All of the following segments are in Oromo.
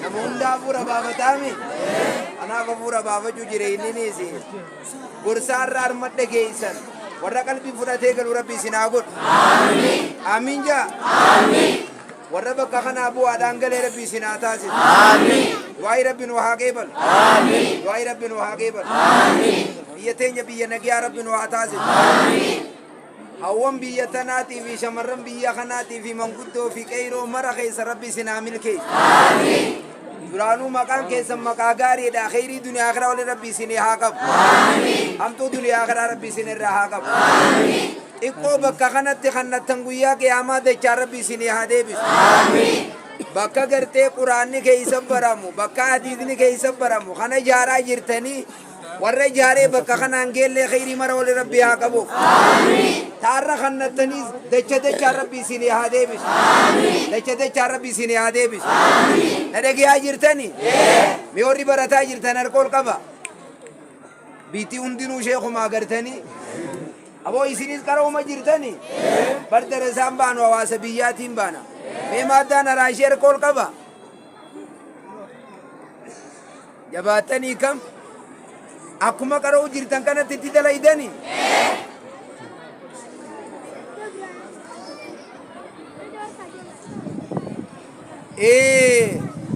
Namunda pura baba tami. Anaaf pura baba jujire inni nisi. Gursarrar madde geessan. Warra qalbii fudhatee galu Rabbi isin haa godhu. Amiin. Amiin jaa. Amiin. Warra bakka kanaa bu'aadhaan galee Rabbi isin haa taasisu. Amiin. Du'aayi Rabbi nu haa qeebalu. Amiin. Du'aayi Rabbi nu haa qeebalu. Amiin. Biyya teenya biyya nagaa Rabbi nu haa taasisu. Amiin. Hawwan biyya tanaatii fi shamarran biyya kanaatii fi manguddoo fi qeyroo mara keessa Rabbi isin haa milkeessu. Amiin. Duraanuu maqaan keessan maqaa gaariidha. Khayrii duniyaa akhiraa waliin Rabbi isin haa qabu. Amiin. Hamtuu duniyaa akhiraa Rabbi isin irraa haa qabu. Amiin. Xiqqoo bakka kanatti kannattan guyyaa qiyaamaa dachaa Rabbi isin haa deebisu. Amiin. Bakka gartee quraanni keessa baramu, bakka hadiisni keessa baramu, kana ijaaraa jirtanii warra ijaaree bakka kanaan geellee khayrii mara waliin Rabbi haa qabu. Amiin. Taarra kannattanii dachaa Rabbi isin haa deebisu. Amiin. Dachaa Rabbi isin haa deebisu. Amiin. Na dhageeyaa jirtanii? Mi'oorri barataa jirtan harkool qaba. Biitii hundinuu sheekumaa gartanii? Aboo isinis qarooma jirtanii? Bardara isaan baanu hawaasa biyyaatiin baana. Mee maaddaan araashee harkool qaba? Jabaattanii kam? Akkuma qaroo jirtan kanatti itti dalaydanii?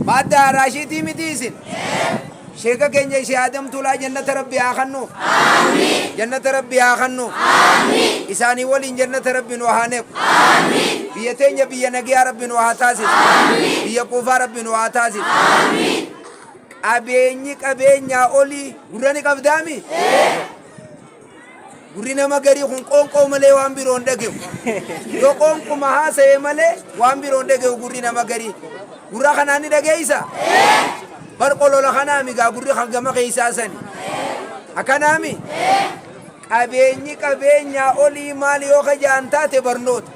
Maadda araashiitii miti isin? Sheeka keenya ishee Adam Tulaa jannata Rabbi haa kennuuf. Amiin. Jannata Rabbi haa kennuuf. Amiin. Isaanii waliin jannata Rabbi nu haa neequ. Amiin. Biyya teenya biyya nagaa Rabbi nu haa taasisu. Amiin. Biyya quufaa Rabbi nu haa taasisu. Amiin. Qabeenyi qabeenyaa olii gurra ni qabdaami? Gurri nama garii kun qoonqoo malee waan biroon dhage'u. Yoo qoonquma haasa'e malee waan biroon dhage'u gurri nama garii. Gurra kanaan ni dhageeysa? Barqolola kanaami gaa gurri hangama keessaa sani. Akkanaami? Qabeenyi qabeenyaa olii maal yoo kajaan taate barnoota.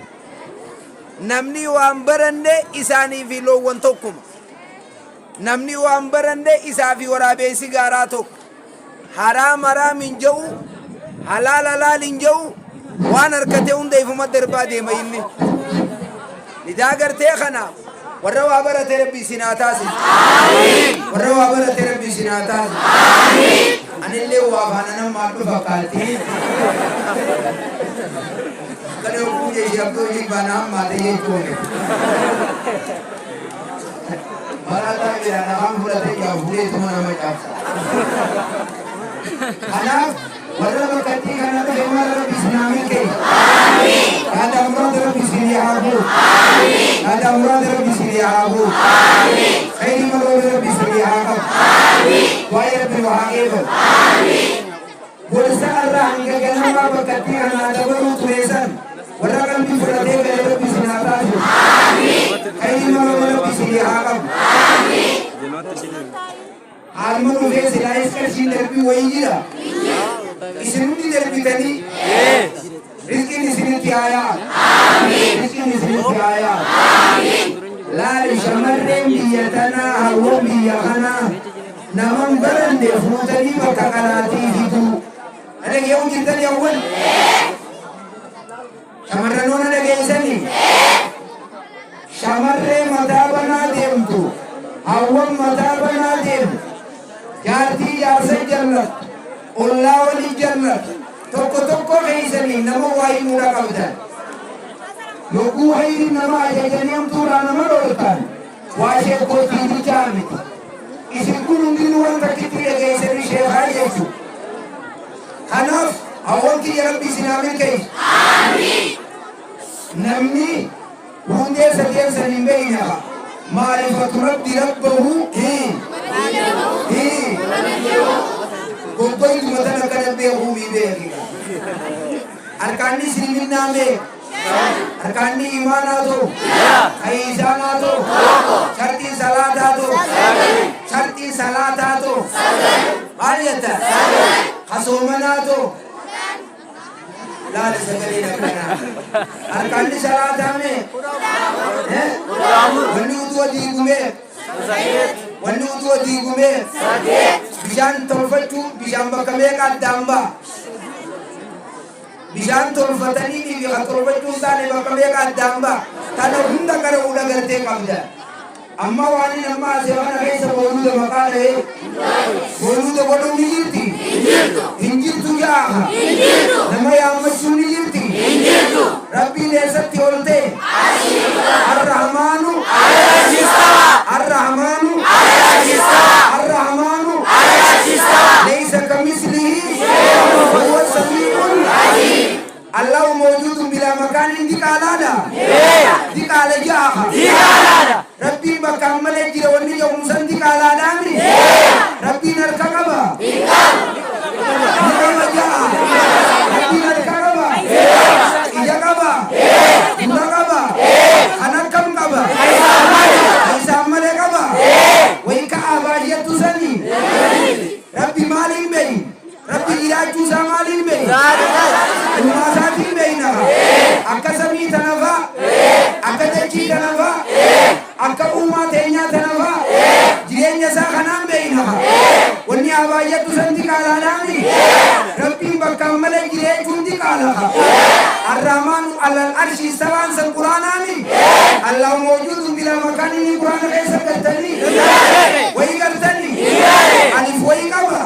Namni waan baranne isaanii fi loowwan tokkuma. Namni waan baranne isaa fi waraabessi gaaraa tokko. Haraam haraam hin jedhu, halaal halaal hin jedhu, waan harkatee hunda ifuma darbaa deema inni. Nidaa gartee kanaaf. Warra waa barate Rabbi isin haa taasisu. Amiin. Warra waa barate Rabbi isin haa taasisu. Amiin. Anillee waa baana namaa dhufa kaaltii. Kana yoo ishee abdoo ishee baana ammaa ta'ee jechuudha. Barataa bira namaan fudhatee yaa fuudhee tuma nama caabsa. Kanaaf warra bakkattii kana dhufe mara Rabbi isin haa milkeessu. Amiin. Haadha muraada Rabbi isin haa fuudhu. Amiin. Haadha muraada Rabbi isin haa fuudhu. Amiin. Khayrii maloota Rabbi isin haa qabu. Amiin. Waa'ee Rabbi nu haa eegalu. Amiin. Gorsa irraa hanga ganamaa bakkattii kanaa dabaluu tureessan warra qalbii fudhatee galee Rabbi isin haa taasisu. Amiin. Khayrii maloota Rabbi isin haa qabu. Amiin. Haaluma dhufee silaayis qarshiin darbii wayii jira. Isin hundi darbitanii rizqiin isinitti haa yaa'u. Amiin. Rizqiin isinitti haa yaa'u. Amiin. Laali shamarreen biyya tanaa hawwan biyya kanaa naman baranne fuutanii bakka kanaatii fidu. Dhageeyyamu jirtanii hawwan? Shamarranoon dhageessanii? Shamarree mataa banaa deemtu, hawwan mataa banaa deemtu, jaartii jaarsa jallatu, ollaa walii jallatu, tokko tokko keessanii nama waa himuudha qabdan. Yogguu hayri nama ajajanii hamtuudhaa nama dhooltan waa sheekootii bichaa miti. Isin kun hundinuu waan takkitti dhageessanii sheekaa jechuudha. Kanaaf hawwan kiyya Rabbi isin haa milkeessu. Amiin. Namni hundee sadeessan hin beeyna maarifatu Rabbi rabbahu goggoytu matan akkana beekuu mi beekika. Harkaanni isliminnaa beek. Harkaanni imaanaa ta'u. Kayisaanaa ta'u. Shartiin salaataa ta'u. Shartiin salaataa ta'u. Maal jetta? Kasoomanaa ta'u. Laala sagalee akkanaa. Harkaanni salaataa mee? Wanni utuu diigumee? Wanni utuu diigumee? Bishaan tolfachuu bishaan bakka meeqa addaan ba'a? Bishaan tolfatanii fi tolfachuu isaanii bakka meeqa addaan ba'a? Kana hunda gara fuula galtee qabda. amma waan inni amma asii kana keessa booluuda maqaa dha'ee booluuda godhuu ni jirti hin jirtu jaaha nama yaammachuu ni jirti rabbiin eessatti ol ta'e arrahmaanu arrahmaanu arrahmaanu laysa kamislihi huwa samii'un Allah mawjudun bila makanin di kalada di kala jaha Rabbi bakal malah jira wani yang musan di kalada ni Rabbi narkakaba Nikama jaha Rabbi narkakaba Ijakaba Murakaba Anakam kaba Aisyah malekaba Waika abadiyatu sani Rabbi malin bayi Rabbi ilaju samalin bayi Umasatin bayna akka samii tanafa akka dachii tanafa akka uumaa teenyaa tanafa jireenya isaa kanaan bayna wanni abaayyattu santi qaalaadhaani rabbiin bakkaan malee jireechuun ti qaalaha arrahmaanu alal arshi istabaan san quraanaani allahu mawjudun bila makaanini quraana keessa galtanii wayi galtanii alif wayi qaba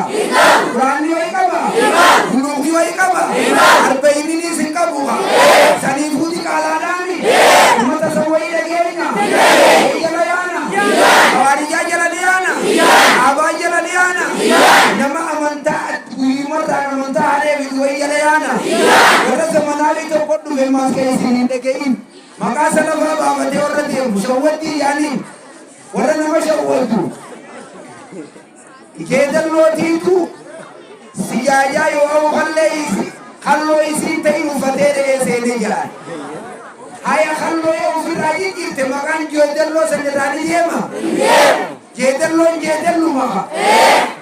quraanni wayi qaba buluuqi wayi qaba arba'inini sin qabuha sanii fuuti qaalaadhaani ummata san wayi dhageenya wayi jala yaana hawaariyyaa jala dhiyaana abaa jala dhiyaana nama amantaa guyyimarraa amantaa hadeebitu wayi jala yaana warra zamanaabii tokko dhufe maas keessin hin dhage'in maqaa salafaa baafatee warra deemu shawwattii yaaniin warra nama shawwatu ijeedallootiitu siyaajaa yoo awu halloo isiin ta'in uffatee dha'ee seenee jiraan haya halloo yoo ofirraa jijjiirte maqaan jeedalloo san irraa ni deema jeedalloon jeedalluma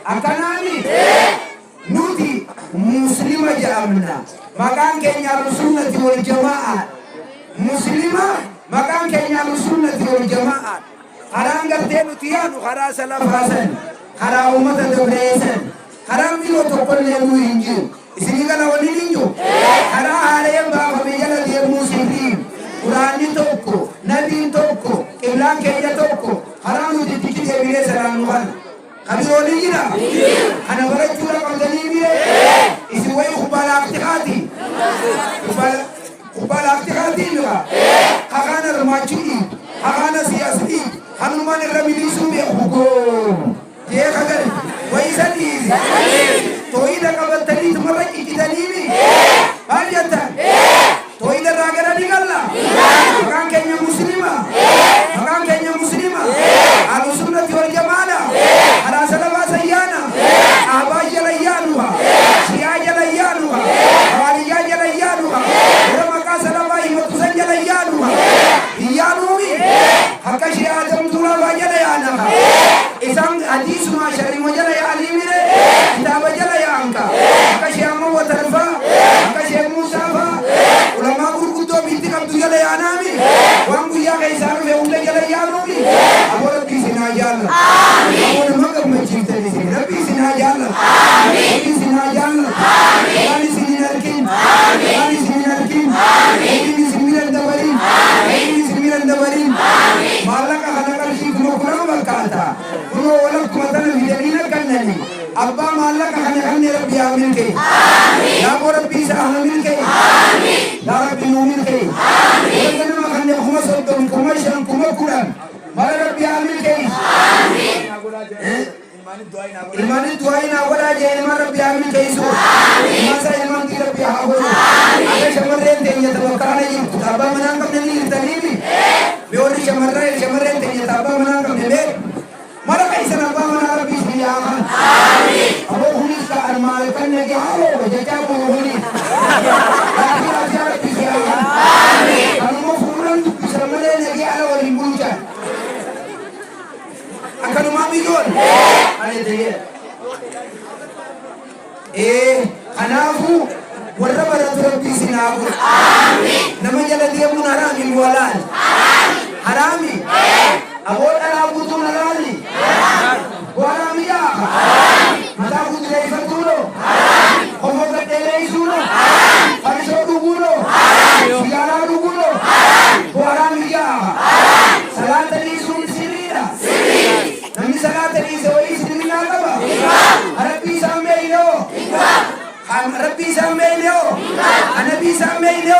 akkanaani nuti muslima jedhamna maqaan keenya ahlusunnati wal jamaa'a muslima maqaan keenya ahlusunnati wal jamaa'a karaan gartee nuti yaanu karaa salafaa san karaa ummata dabreessan karaan biroo tokkollee nuu hin jiru isinii kana waliin hin jiru karaa haaleen baafame jala deemuu sirriin quraanni tokko nabiin tokko qiblaan keenya tokko karaa nuti itti deebinee salaannu kana kabiroo ni jira kana barachuudha qabdanii bire isin wayi kubalaaqtikaati kubalaaqtikaatiin hakaana hirmaachuu hakaana siyaasii hanumaan irra miliisuu beeku goon jee kagare wayi sadiisi tooyida qabatanii tumarra qiqqitaniimi maal jettan tooyida irraa gara ni galla maqaan keenya muslima ahlusunnati wal jamaadha karaa salafaa sayyaana aabaa jala yaanuha shiyaa jala yaanuha hawaariyyaa jala yaanuha warra maqaa salafaa himatu san jala yaanuha hiyyaanuumi akka shiyaa adamtuulafaa jala yaanaha isaan hadiisuma shariima jala yaaniimire kitaaba jala yaanka akka shiyaa mawwatarfaa akka sheek muusaafa ulamaa gurguddoo biitti qabdu jala yaanaami waan guyyaa keessaa dhufe hunda jala yaanuumi aboo rabbii sinaa jaalla aboo nama gammachiiftani isin rabbii sinaa jaalla rabbii sinaa jaalla waan isin hin arkin rabbiin isin miran dabalin maallaqa kana qarshii kuma kunama bakkaata kunoo walakkuma tana fidaniina kannani abbaa maallaqa kana kanne rabbii haa milkee yaaboo rabbii isa haa milkee yaa rabbii nuu milkee wanta nama kanne kuma soddom kuma shan kuma kudhan mala rabbii haa milkee ilmaani du'aayi naa godhaa jee ilmaan rabbii haa milkeessu ilmaansaa ilmaantii rabbii haa godhu akka shamarreen teenya tabakkaana jirtu abbaa manaan qabne ni hirtaniimi beewwarri shamarreen teenya abbaa manaan qabne beek mala qaysan abbaa manaa rabbii isin yaaman aboo hunis ka armaale kan nage haaloo jajaa buru hunis laakiin asiyaa rabbii isin yaaman kanuma fuuran dubbisa malee nage ala waliin bulchan akkanumaa biyyoon kanaafu warra baratu rabbii isin haa godhu nama jala deemuun haraami walaan haraami aboo dhalaa buutuun haraami haraami yaa mataa kudureeffatuuno homo gadheeleeysuuno farisoo dhuguuno sigaaraa dhuguuno haraami yaa salaata dhiisuun sirriidha Rabbi sammeeyyo anabi sammeeyyo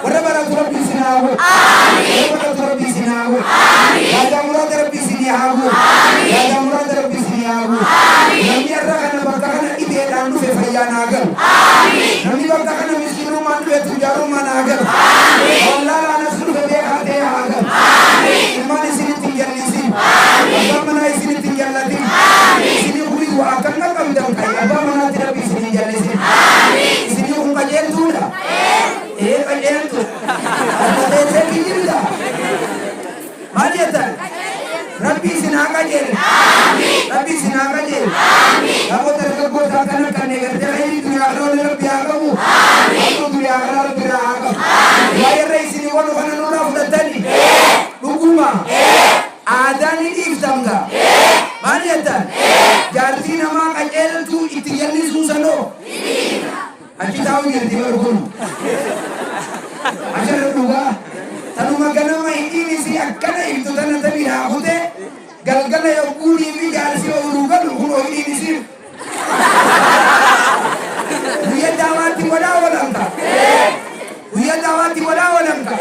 warra baratu Rabbi sinaawu warra baratu Rabbi sinaawu yaada muraad Rabbi sinaawu yaada muraad Rabbi sinaawu namni irra kana bakka kana dhibeedhaan dhufe fayyaa naa galu namni bakka kana miskiinummaan dhufe tujaarummaa naa galu wallaahi anas dhufe beekaa ta'e haa galu ilmaan isinitti hin jallisin abbaan manaa isinitti hin jallatin isinii hubii waa akka hin qabdan kai abbaan manaatti Rabbi isinii jallisin isinii kun qajeeltuudha qajeeltu qajeeltee kijirudha maal jettan Rabbi isin haa qajeele Rabbi isin haa qajeele namoota dargaggootaa kana kan eegarte khayrii duniyaa kana Rabbi haa qabu hamtuu duniyaa kana Rabbi irraa haa qabu waa'irra isinii wal kana nurraa fudhatani dhuguma aadaan ni dhiiftamga maal jettan jaartii namaa qajeeltu itti jallisuu sanoo achi taa'u jirti barkunu asharra dhugaa tanuma ganama hidhiin isii akkana ibtu tana tabii haa kute galgala yogguunii fi jaarsi ooluu galu kunoo hidhiin isii guyya daawaatti wadaa walamta guyya daawaatti wadaa walamta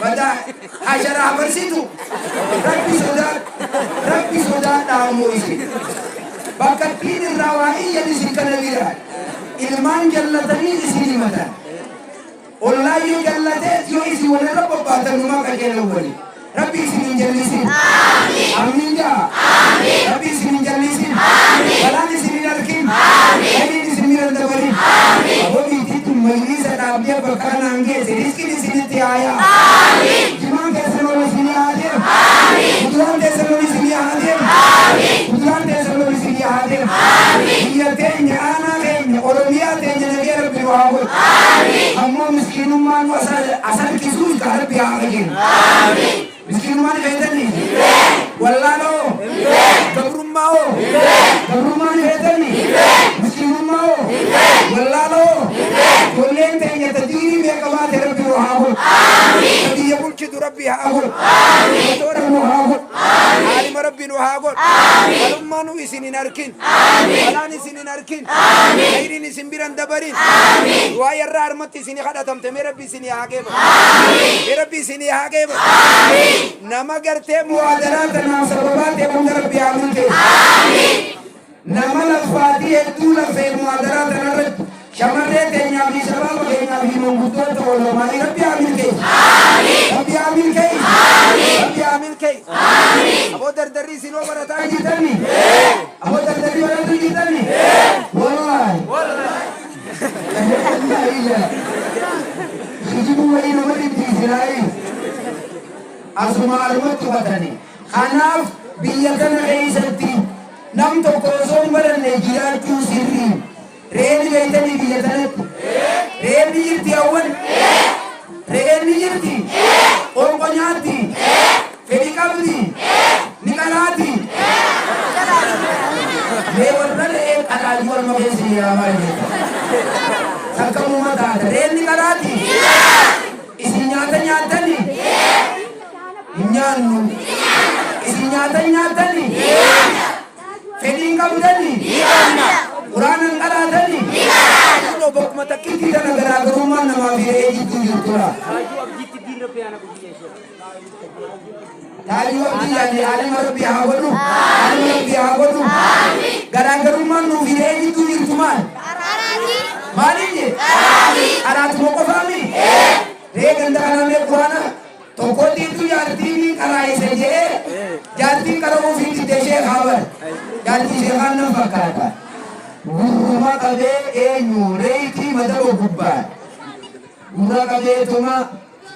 wada ashara barsitu rabbi sodaa dhaamoo isi bakka ittiin irraa waa iyyan isin kana bira ilmaan jallatanii isin himatan ollaayyuu jallatees yoo isin walirra bobbaatan numaa qajeelan wali rabbi isin hin jallisin amiin jaa rabbi isin hin jallisin balaan isin hin arkin gadiin isin miran dabalin aboo biitiitu majliisa dhaabdee bakka kanaan geesse riskiin isinitti haayaa jimaan keessan ol isinii haa deemu kuduraan keessan ol isinii haa deemu kuduraan keessan ol isinii haa deemu biyya teenya aanaa keenya oromiyaa teenya nagee rabbi nu haa godhu ammoo miskiinummaan asan kisuus ka rabbi haa qajeelu miskiinummaan feetanii wallaaloo gabrummaa'oo gabrummaan feetanii miskiinummaa'oo wallaaloo tolleen teenya tadiirii beekabaate rabbi nu haa godhu biyya bulchitu rabbi haa godhu motora nu haa godhu aalima rabbi nu haa godhu walummaa nu isin hin arkin balaan isin hin arkin khayriin isin biran dabarin waa yarraa harmatti isin kadhatamte mee rabbi isin haa geeba mee rabbi isin haa geeba nama gartee muwaadaraa tanaaf sababaa ta'e hunda rabbi haa milkee nama laffaatii hedduu lafee muwaadaraa tanarratti shamarree teenyaa fi sababa keenyaa fi manguddoota oolmaanii rabbi haa milkee rabbi haa milkee rabbi haa milkee aboo dardarrii isinoo barataa jirtani aboo dardarrii baratuu jirtani wallaahi hijibu wayii nama dhibbiisinaayi asuma alumatti hubatani kanaaf biyya kana keessatti nam tokko osoo hin baranne jiraachuu sirrii reeni beeytanii biyya tanatti reeni jirti awwan reeni jirti onqo nyaatti fedhi qabdi ni qalaati mee warra re'ee qalaati walma keessi yaamaa jeeta takkamuma taata reeni qalaati isin nyaata nyaatani hin nyaannu isin nyaata nyaatani fedhiin qabdani Quraanan qalaatani kunoo bakkuma takkiitti tana garaagarummaan namaa fi re'ee jidduu jirtura taayuu abdii yaani aalima rabbi haa godhu aalima rabbi haa godhu garaagarummaan nuu fi re'ee jidduu jirtu maal maaliin araatuma qofaami re'ee ganda kanamee quraana tokkottiitu jaartiin qaraayise jedhee jaartiin qaramuu fi diddee ishee haabar jaartii ishee kaan nan fakkaata gurruma qabee eenyu reeyitii madaba gubbaan gurra qabeetuma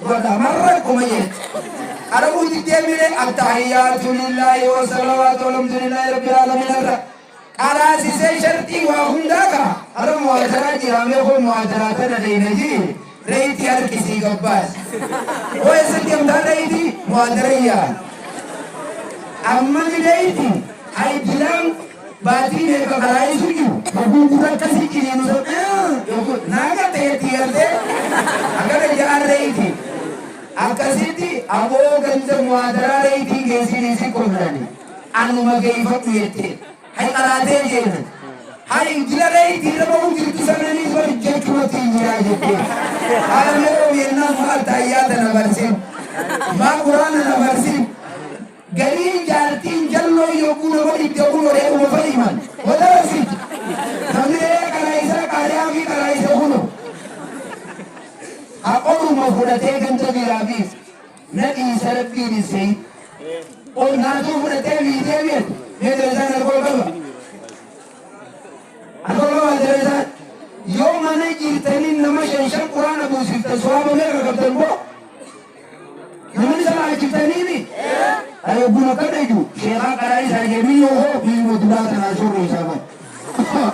godha marra qoma jetti qaramuu diddee mire attahiyyaatu lillaahi wasalawaatu alhamdulillahi rabbil aalamiin irra qaraasisee sharxii waa hundaa ka harra muwaadaraa jiraamee koo muwaadaraa tana deeynajii reeyitii harkisii gabbaas OSD amdaa reeyitii muwaadarayyaa amma reeyitii aydilaan baatii meeqa karaayisu jiru gurgura akkasii jiriinu naaga ta'eetti gartee agara ja'an reeyitii akkasitti aboo ganda muwaadaraa reeyitii geessiniisi qomrani annuma geeffadhu jette hay qaraatee jeenan Hai gila deh, tidak mau gitu sana nih berjek mati aja deh. Kalau mau yang falta ya dan abarsin, ma Quran dan abarsin. Gari jartin jallo yokuno bari yokuno re umo fariman. Wala sih. Namne karaisa karyawi karaisa kuno. Aku mau fudate ganta birabi. Nadi sarfi ni sei. Oh nadu fudate ni dewi. Ye desa na kolba. Akolba desa. Yo mana jirtani nama shan Quran abu sifta swaba mera kaptan bo. Namani sama jirtani ni. Ayo guna kada ju. Syekha karaisa jemi yo ho bi mudura na suru sama.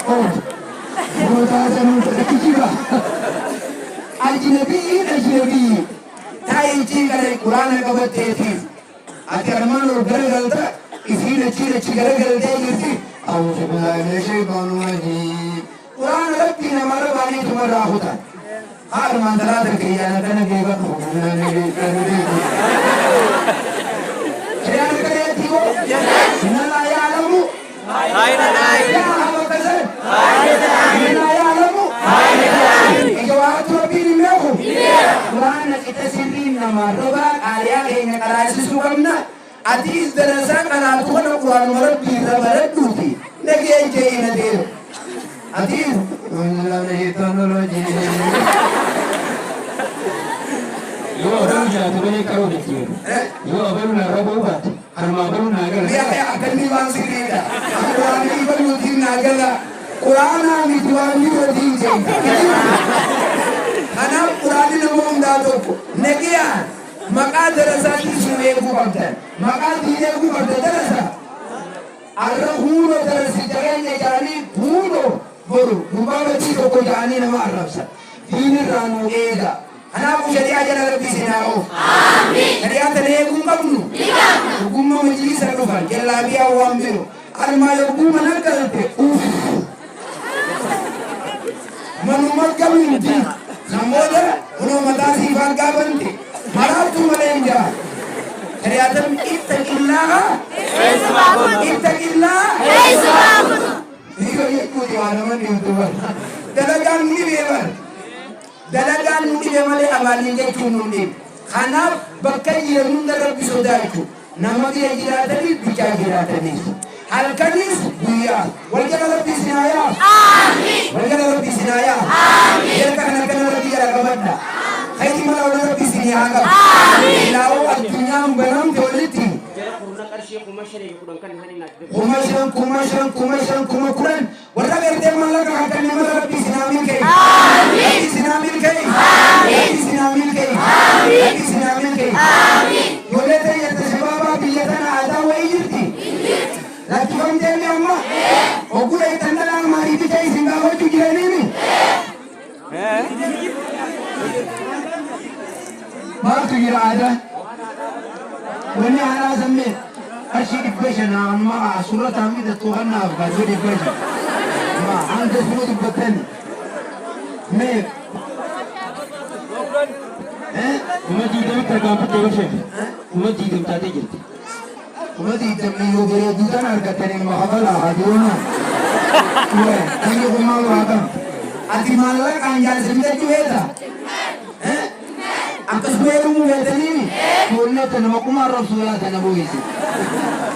Oh. Guna sana kiciba. Ajnabi tayin ci gare Qur'an ka batte ti ati arman or gare galta isine ci gare gare de yirti a'udhu billahi minash shaitanir rajim Qur'an rabbi na mara bani tumara hota har mandala de kiya na kana ke ba shayar kare ti go inna la ya'lamu ayna la ya'lamu kaza ayna ya'lamu ijawatu rabbi mehu Quran kita sirrin nama roba karya kayaknya karasi sukamna atis darasa kana tuhan Quran rabbi rabaduti lagi aja ini dia atis Bismillahirrahmanirrahim yo orang jatuh bani karo dikir yo baru na robo bat arma baru na gala dia kayak akan di bangsi dia Quran ini baru di nagala Quran ini tuan di jeng Anak Quran ini ngomong datuk, nekia, maka darasa ini semua bukan, maka tidak bukan darasa. Arah huno darasa jaganya jani huno baru, bukan itu kau jani nama Arab sah. Ini ranu ega. Anak jadi ajar Arab di sini aku. Amin. Jadi anda negung kamu. Hukum majlis sarukan, jelabi awam biru. Armayo hukum mana kalte? Manumat kamu ini. Namoda, uno matasi varga banti. Maratu malenja. Keriatam ittaqillah. Ittaqillah. Itu diwana mandi untuk. Dalagan ni beban. Dalagan ni bemale amalin ke cunundi. Karena bakai yang Rabbi saudaraku. Nama dia jiratani bicara jiratani. Al-Kanis buya. Wajah Rabbi sinaya. Amin. Wajah Rabbi sinaya. Amin. Dia karena Rabbi aragabanda. Kaiti malah Rabbi sinaya. Amin. Lalu artinya benam teoliti. Kumakuran. Warga kerja malah akan nama Rabbi sinamin kai. Amin. Rabbi sinamin kai. Amin. Rabbi sinamin kai. Amin. Rabbi sinamin kai. Amin. Boleh tanya sebab biatan ada wajibti. Lagi kamu jadi amma, aku lagi tanda mari kita isi gawa cuci ini. Baru cuci ada. Ini ada sambil kasih dibesar nama surat kami itu Tuhan nak kasih dibesar. Ma, anda semua dibeten. Me. Cuma tidak tergambar dibesar. Cuma tidak tadi jadi. Mati temni yo bere dutan harga tene mahabala haduna. Uwe, tani ko malu agam. Ati malala kanjal semita jueta. Angkas belu mu vetani. Bolle tene makuma rasulullah tene boisi.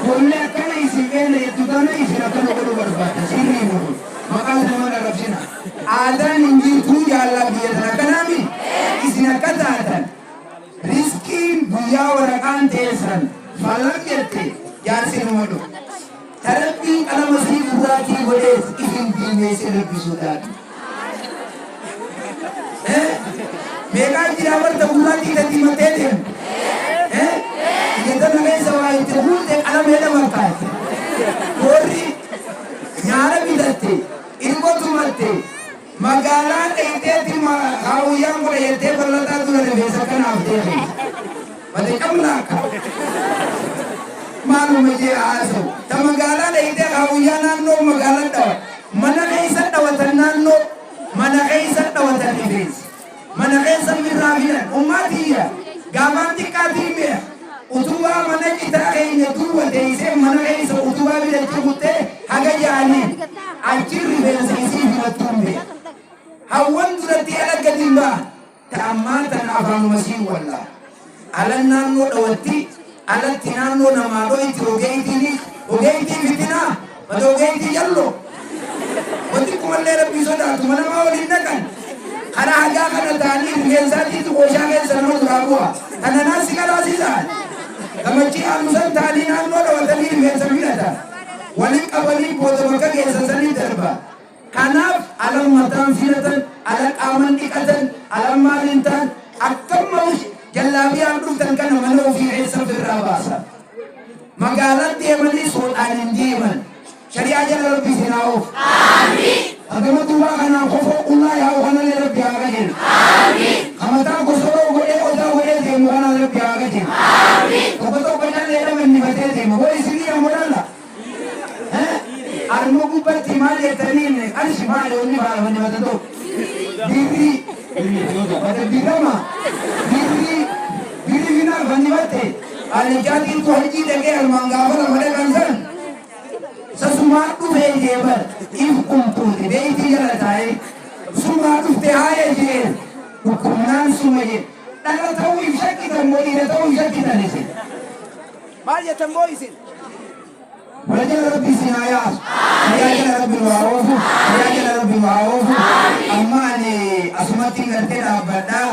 Bolle kana isi vele dutana isi rakano ko barbata. Sirri mu. Makal namana rabsina. Adan injil tu ya Allah biya kanami. Isi nakata. Rizkin buya warakan tesan. Falak yatti jarsin modu tarapi ala masih buraki bodes izin dine se rabbi sudat mega dirawar ta buraki ta timate yenda nage sawai te hulte ala meda makai kori nyara bidate inko tumate magala ite tima kau yang boleh ite berlata tu nade besakan afte Mati kamna ka. Malu meje aso. Tamagala na ite kawiyanan no magala daw. Mana kaisa dawatan no. Mana kaisa dawatan iblis. Mana kaisa mirabilan. Umatiya. Gamanti kadime. Utuba mana kita kayaknya tuwa deise mana kaisa utuba bila cukute haga jani. Anjir be waan masii walla alan naannoo dhawatti alatti naannoo namaa dho'iti ogeeytiin fitinaa mata ogeeytii jallo wanti kumallee rabbii sodaatu manamaa waliin dhaqan kana hagaa kana ta'anii rifeensaatiitu qooshaa keessa nama duraa bu'a kana naasi kalaasiisaan gamachii aanusan ta'anii naannoo dhawatanii rifeensa fidhata waliin qabanii booda bakka keessa sanii darba kanaaf alam mataan filatan ala qaaman dhiqatan alam maaliin ta'an akkamma jallabiyaan dhuftan kana mana ofii keessa firraa baasa magaalaan deemanii soodhaan hin deeman shari'aa jala rabbii sinaa'uuf agama duubaa kanaan kofoo qullaa yaa'u kanallee rabbi haa gajen kamataa gosoroo godhee odaa godhee deemu kanaan rabbi haa gajen tokko tokko jallee dhamannifatee deema woo isinii amodalla armo gubbatti maal jettaniin qarshi maal onni faalamanifatan ta'u birrii birrama birrii finaal fannifatte alijaatiin tu hojii dhagee armaan gaafa lafa dhaqansan sasumaa dhufee jeebar if qumtuuti beeytii jala taa'ee sumaa dhufte haayee jeen hukumnaan suma jee dhaga ta'uu if shakkitan moo dhiira ta'uu if shakkitan isin maal jettan moo isin ولجل ربي سناياس ولجل ربي معروف ولجل ربي معروف أما أني أسمتي قرتنا أبدا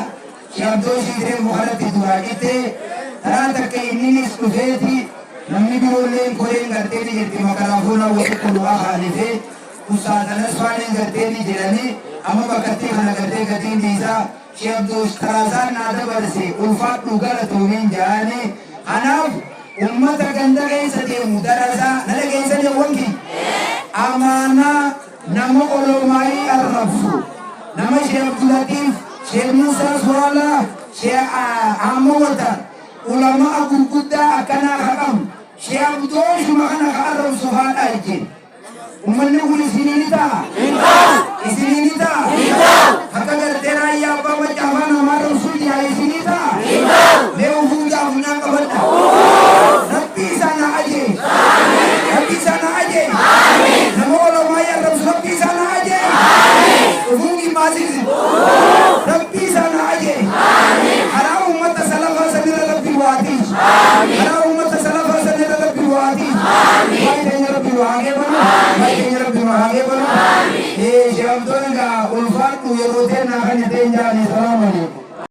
شابدوشي تري مخالط دواجته ترى تكيني سكوفيتي نمني بيرولين كورين قرتني جرتي مكرافونا ويكون واخالفه أستاذ نسوانين قرتني جراني أما بكتي خنا قرتي قتين ديسا شابدوش ترازان نادا برسي ألفات نقرة تومين جاني أنا ummata ganda keessa deemu darasaa nala keessa deemuunki amaanaa nama olomaayii arrabsu nama Sheekh Abdulatiif Sheekh Musaa Suwaalaa Sheekh Ahmawata ulamaa gurguddaa akkanaa haqam Sheekh Abdooshuma kana ka arrabsu haadha ejjeen